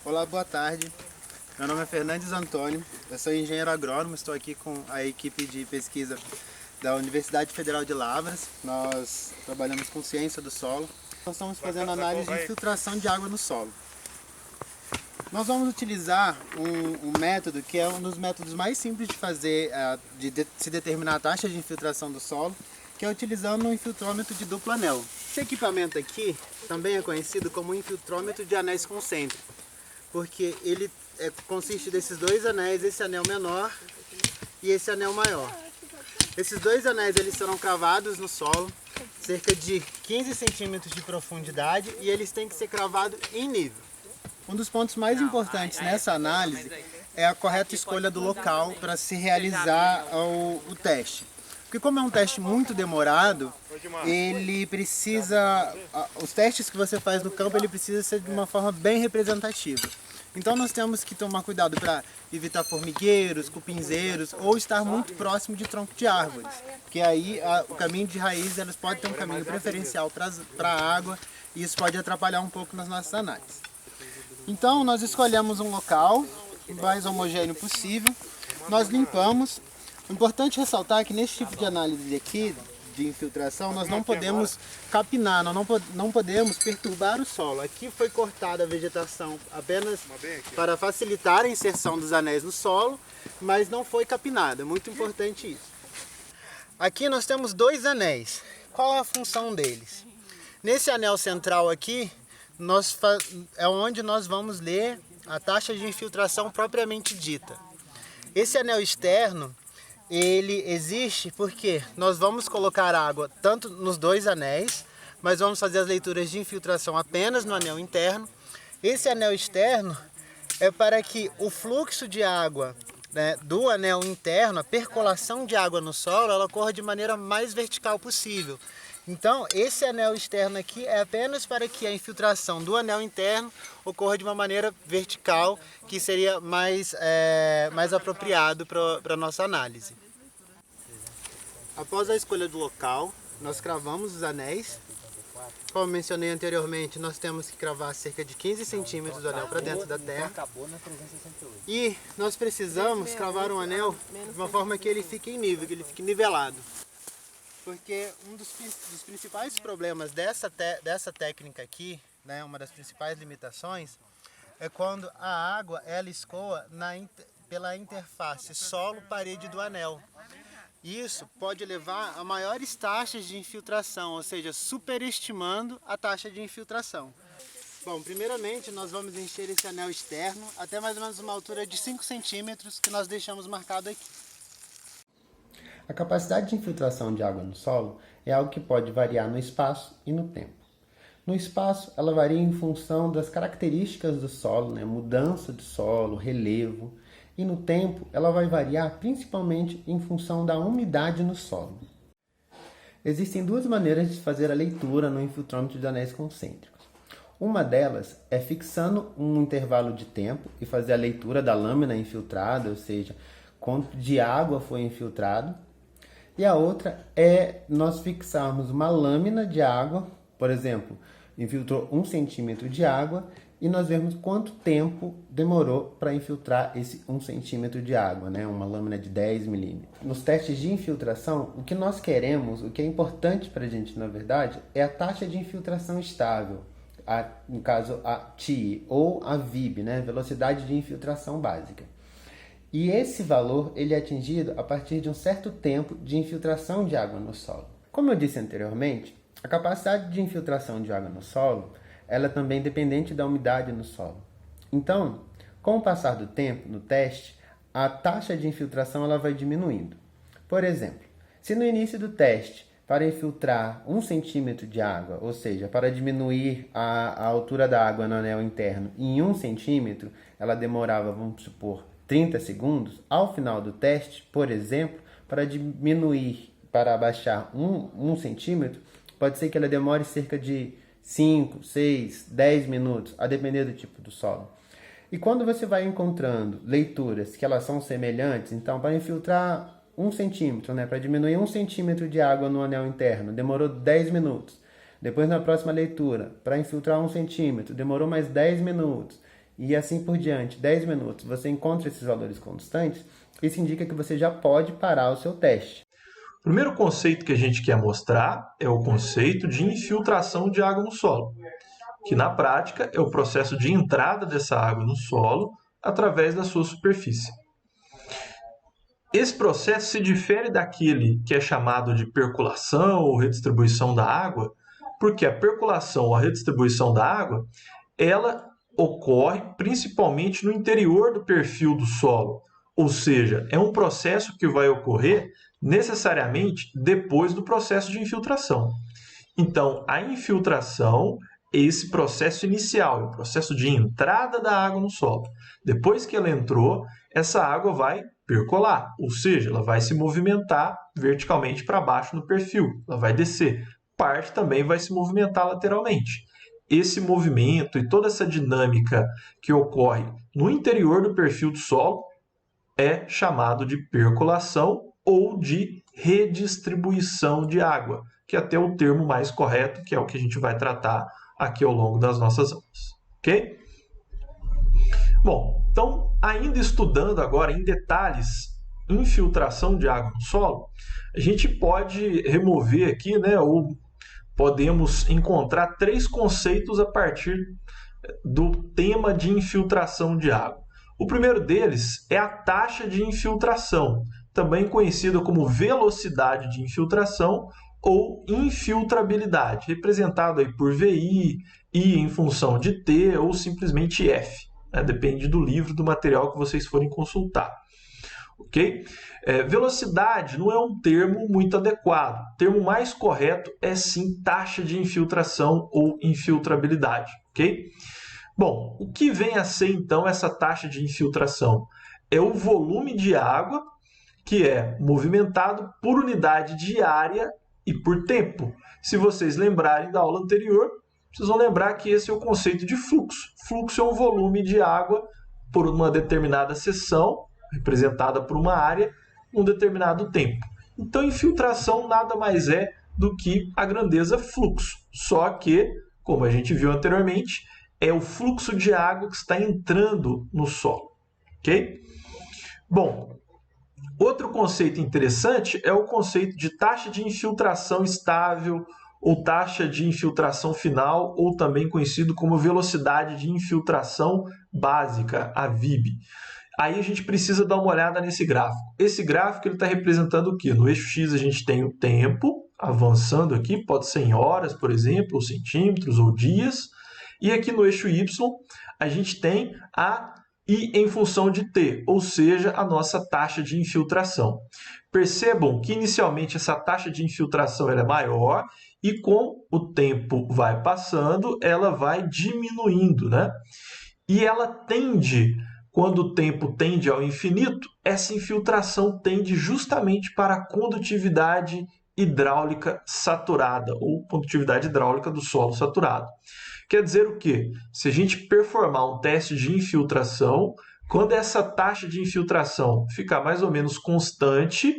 Olá, boa tarde. Meu nome é Fernandes Antônio, eu sou engenheiro agrônomo, estou aqui com a equipe de pesquisa da Universidade Federal de Lavras. Nós trabalhamos com ciência do solo. Nós estamos fazendo análise de infiltração de água no solo. Nós vamos utilizar um método que é um dos métodos mais simples de fazer, se determinar a taxa de infiltração do solo, que é utilizando um infiltrômetro de duplo anel. Esse equipamento aqui também é conhecido como infiltrômetro de anéis concêntricos, porque ele consiste desses dois anéis, esse anel menor e esse anel maior. Esses dois anéis eles serão cravados no solo, cerca de 15 centímetros de profundidade, e eles têm que ser cravados em nível. Um dos pontos mais importantes nessa análise é a correta escolha do local para se realizar o teste. Porque como é um teste muito demorado, ele precisa, os testes que você faz no campo, ele precisa ser de uma forma bem representativa. Então nós temos que tomar cuidado para evitar formigueiros, cupinzeiros ou estar muito próximo de tronco de árvores. Porque aí o caminho de raiz elas podem ter um caminho preferencial para a água e isso pode atrapalhar um pouco nas nossas análises. Então nós escolhemos um local o mais homogêneo possível, nós limpamos. O importante ressaltar que nesse tipo de análise aqui, de infiltração, nós não podemos capinar, nós não podemos perturbar o solo. Aqui foi cortada a vegetação apenas para facilitar a inserção dos anéis no solo, mas não foi capinada, é muito importante isso. Aqui nós temos dois anéis. Qual é a função deles? Nesse anel central aqui, é onde nós vamos ler a taxa de infiltração propriamente dita. Esse anel externo, ele existe porque nós vamos colocar água tanto nos dois anéis, mas vamos fazer as leituras de infiltração apenas no anel interno. Esse anel externo é para que o fluxo de água, né, do anel interno, a percolação de água no solo, ela ocorra de maneira mais vertical possível. Então, esse anel externo aqui é apenas para que a infiltração do anel interno ocorra de uma maneira vertical, que seria mais apropriado para a nossa análise. Após a escolha do local, nós cravamos os anéis. Como mencionei anteriormente, nós temos que cravar cerca de 15 centímetros do anel para dentro da terra. E nós precisamos cravar um anel de uma forma que ele fique em nível, que ele fique nivelado. Porque um dos principais problemas dessa técnica aqui, né, uma das principais limitações, é quando a água ela escoa pela interface solo-parede do anel. Isso pode levar a maiores taxas de infiltração, ou seja, superestimando a taxa de infiltração. Bom, primeiramente nós vamos encher esse anel externo até mais ou menos uma altura de 5 centímetros que nós deixamos marcado aqui. A capacidade de infiltração de água no solo é algo que pode variar no espaço e no tempo. No espaço, ela varia em função das características do solo, né? Mudança de solo, relevo. E no tempo, ela vai variar principalmente em função da umidade no solo. Existem duas maneiras de fazer a leitura no infiltrômetro de anéis concêntricos. Uma delas é fixando um intervalo de tempo e fazer a leitura da lâmina infiltrada, ou seja, quanto de água foi infiltrado. E a outra é nós fixarmos uma lâmina de água, por exemplo, infiltrou 1 centímetro de água e nós vemos quanto tempo demorou para infiltrar esse 1 centímetro de água, né? Uma lâmina de 10 milímetros. Nos testes de infiltração, o que nós queremos, o que é importante para a gente, na verdade, é a taxa de infiltração estável, no caso a TI ou a VIB, né? Velocidade de infiltração básica. E esse valor ele é atingido a partir de um certo tempo de infiltração de água no solo. Como eu disse anteriormente, a capacidade de infiltração de água no solo ela é também dependente da umidade no solo. Então, com o passar do tempo no teste, a taxa de infiltração ela vai diminuindo. Por exemplo, se no início do teste, para infiltrar 1 centímetro de água, ou seja, para diminuir a altura da água no anel interno em 1 centímetro, ela demorava, vamos supor, 30 segundos, ao final do teste, por exemplo, para abaixar 1 centímetro, pode ser que ela demore cerca de 5, 6, 10 minutos, a depender do tipo do solo. E quando você vai encontrando leituras que elas são semelhantes, então para infiltrar 1 centímetro, né, para diminuir 1 centímetro de água no anel interno, demorou 10 minutos. Depois na próxima leitura, para infiltrar 1 centímetro, demorou mais 10 minutos. e assim por diante, 10 minutos, você encontra esses valores constantes, isso indica que você já pode parar o seu teste. O primeiro conceito que a gente quer mostrar é o conceito de infiltração de água no solo, que na prática é o processo de entrada dessa água no solo através da sua superfície. Esse processo se difere daquele que é chamado de percolação ou redistribuição da água, porque a percolação ou a redistribuição da água, ela ocorre principalmente no interior do perfil do solo, ou seja, é um processo que vai ocorrer necessariamente depois do processo de infiltração. Então, a infiltração é esse processo inicial, o processo de entrada da água no solo. Depois que ela entrou, essa água vai percolar, ou seja, ela vai se movimentar verticalmente para baixo no perfil, ela vai descer. Parte também vai se movimentar lateralmente. Esse movimento e toda essa dinâmica que ocorre no interior do perfil do solo é chamado de percolação ou de redistribuição de água, que é até o termo mais correto, que é o que a gente vai tratar aqui ao longo das nossas aulas, ok? Bom, então, ainda estudando agora em detalhes infiltração de água no solo, a gente pode remover aqui, né, ou podemos encontrar 3 conceitos a partir do tema de infiltração de água. O primeiro deles é a taxa de infiltração, também conhecida como velocidade de infiltração ou infiltrabilidade, representado aí por VI, I em função de T ou simplesmente F. Depende do livro, do material que vocês forem consultar. Ok? Velocidade não é um termo muito adequado. O termo mais correto é sim taxa de infiltração ou infiltrabilidade. Ok? Bom, o que vem a ser então essa taxa de infiltração? É o volume de água que é movimentado por unidade de área e por tempo. Se vocês lembrarem da aula anterior, vocês vão lembrar que esse é o conceito de fluxo. Fluxo é um volume de água por uma determinada seção, representada por uma área, num determinado tempo. Então, infiltração nada mais é do que a grandeza fluxo. Só que, como a gente viu anteriormente, é o fluxo de água que está entrando no solo. Ok? Bom, outro conceito interessante é o conceito de taxa de infiltração estável ou taxa de infiltração final, ou também conhecido como velocidade de infiltração básica, a VIB. Aí a gente precisa dar uma olhada nesse gráfico. Esse gráfico está representando o quê? No eixo X a gente tem o tempo avançando aqui, pode ser em horas, por exemplo, ou centímetros, ou dias. E aqui no eixo Y a gente tem a I em função de T, ou seja, a nossa taxa de infiltração. Percebam que inicialmente essa taxa de infiltração ela é maior e com o tempo vai passando, ela vai diminuindo, né? E ela tende, quando o tempo tende ao infinito, essa infiltração tende justamente para a condutividade hidráulica saturada, ou condutividade hidráulica do solo saturado. Quer dizer o quê? Se a gente performar um teste de infiltração, quando essa taxa de infiltração ficar mais ou menos constante,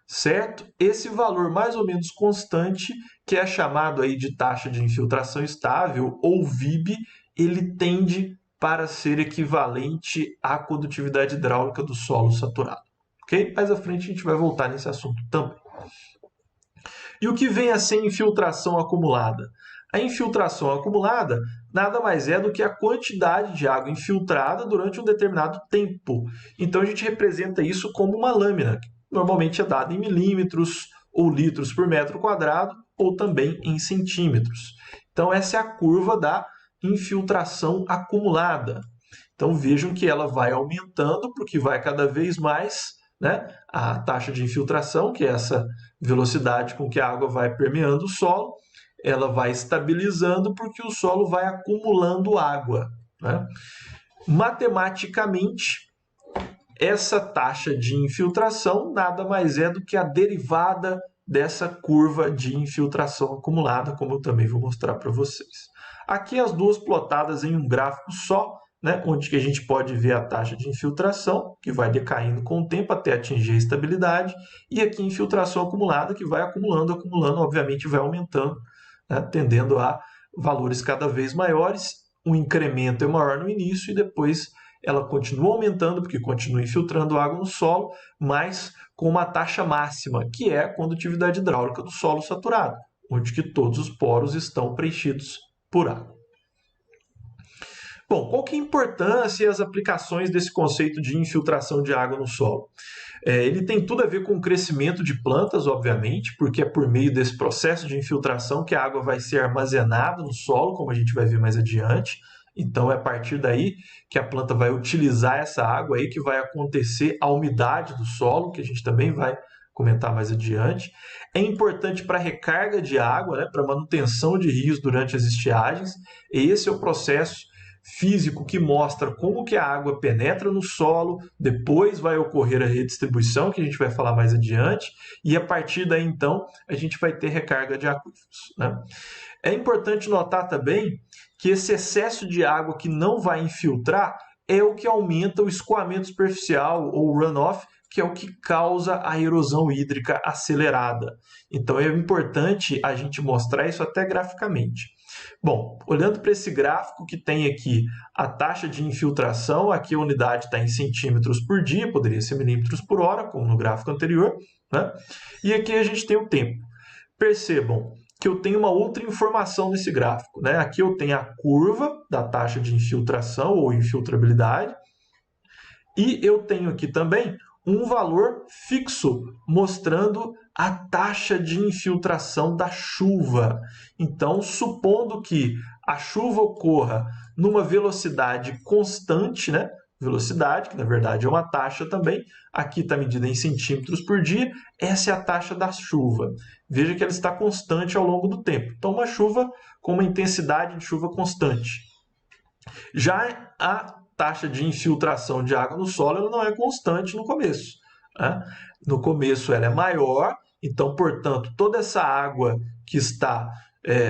certo? Esse valor mais ou menos constante, que é chamado aí de taxa de infiltração estável, ou VIB, ele tende para ser equivalente à condutividade hidráulica do solo saturado. Ok? Mais à frente a gente vai voltar nesse assunto também. E o que vem a ser infiltração acumulada? A infiltração acumulada nada mais é do que a quantidade de água infiltrada durante um determinado tempo. Então a gente representa isso como uma lâmina, que normalmente é dada em milímetros ou litros por metro quadrado, ou também em centímetros. Então essa é a curva da infiltração acumulada. Então vejam que ela vai aumentando, porque vai cada vez mais, né, a taxa de infiltração, que é essa velocidade com que a água vai permeando o solo, ela vai estabilizando porque o solo vai acumulando água, né? Matematicamente, essa taxa de infiltração nada mais é do que a derivada dessa curva de infiltração acumulada, como eu também vou mostrar para vocês. Aqui as duas plotadas em um gráfico só, né, onde que a gente pode ver a taxa de infiltração, que vai decaindo com o tempo até atingir a estabilidade, e aqui a infiltração acumulada, que vai acumulando, obviamente vai aumentando, né, tendendo a valores cada vez maiores, um incremento é maior no início e depois ela continua aumentando, porque continua infiltrando água no solo, mas com uma taxa máxima, que é a condutividade hidráulica do solo saturado, onde que todos os poros estão preenchidos por água. Bom, qual que é a importância e as aplicações desse conceito de infiltração de água no solo? Ele tem tudo a ver com o crescimento de plantas, obviamente, porque é por meio desse processo de infiltração que a água vai ser armazenada no solo, como a gente vai ver mais adiante. Então, é a partir daí que a planta vai utilizar essa água, aí que vai acontecer a umidade do solo, que a gente também vai comentar mais adiante. É importante para a recarga de água, né, para manutenção de rios durante as estiagens. E esse é o processo físico que mostra como que a água penetra no solo, depois vai ocorrer a redistribuição, que a gente vai falar mais adiante, e a partir daí, então, a gente vai ter recarga de aquíferos, né? É importante notar também que esse excesso de água que não vai infiltrar é o que aumenta o escoamento superficial ou runoff, que é o que causa a erosão hídrica acelerada. Então é importante a gente mostrar isso até graficamente. Bom, olhando para esse gráfico que tem aqui a taxa de infiltração, aqui a unidade está em centímetros por dia, poderia ser milímetros por hora, como no gráfico anterior, né? E aqui a gente tem o tempo. Percebam que eu tenho uma outra informação nesse gráfico, né? Aqui eu tenho a curva da taxa de infiltração ou infiltrabilidade e eu tenho aqui também um valor fixo mostrando a taxa de infiltração da chuva. Então, supondo que a chuva ocorra numa velocidade constante, né? Velocidade, que na verdade é uma taxa também, aqui está medida em centímetros por dia, essa é a taxa da chuva. Veja que ela está constante ao longo do tempo. Então, uma chuva com uma intensidade de chuva constante. Já a taxa de infiltração de água no solo ela não é constante no começo, né? No começo ela é maior, então, portanto, toda essa água que está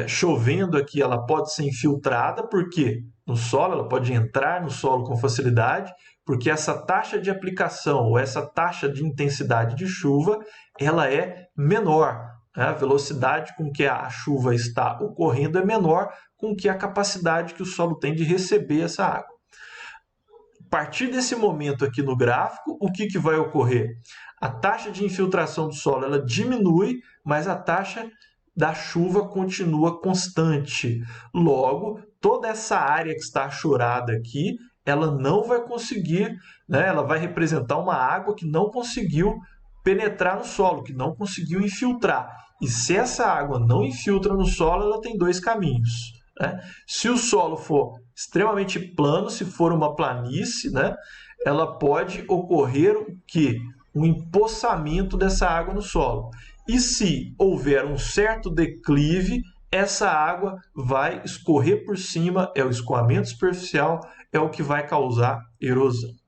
chovendo aqui, ela pode ser infiltrada, porque no solo, ela pode entrar no solo com facilidade, porque essa taxa de aplicação ou essa taxa de intensidade de chuva, ela é menor. A velocidade com que a chuva está ocorrendo é menor com que a capacidade que o solo tem de receber essa água. A partir desse momento aqui no gráfico, o que vai ocorrer? A taxa de infiltração do solo ela diminui, mas a taxa da chuva continua constante. Logo, toda essa área que está achorada aqui, ela não vai conseguir, né? Ela vai representar uma água que não conseguiu penetrar no solo, que não conseguiu infiltrar. E se essa água não infiltra no solo, ela tem dois caminhos, né? Se o solo for extremamente plano, se for uma planície, né, ela pode ocorrer o quê? Um empoçamento dessa água no solo. E se houver um certo declive, essa água vai escorrer por cima, é o escoamento superficial, é o que vai causar erosão.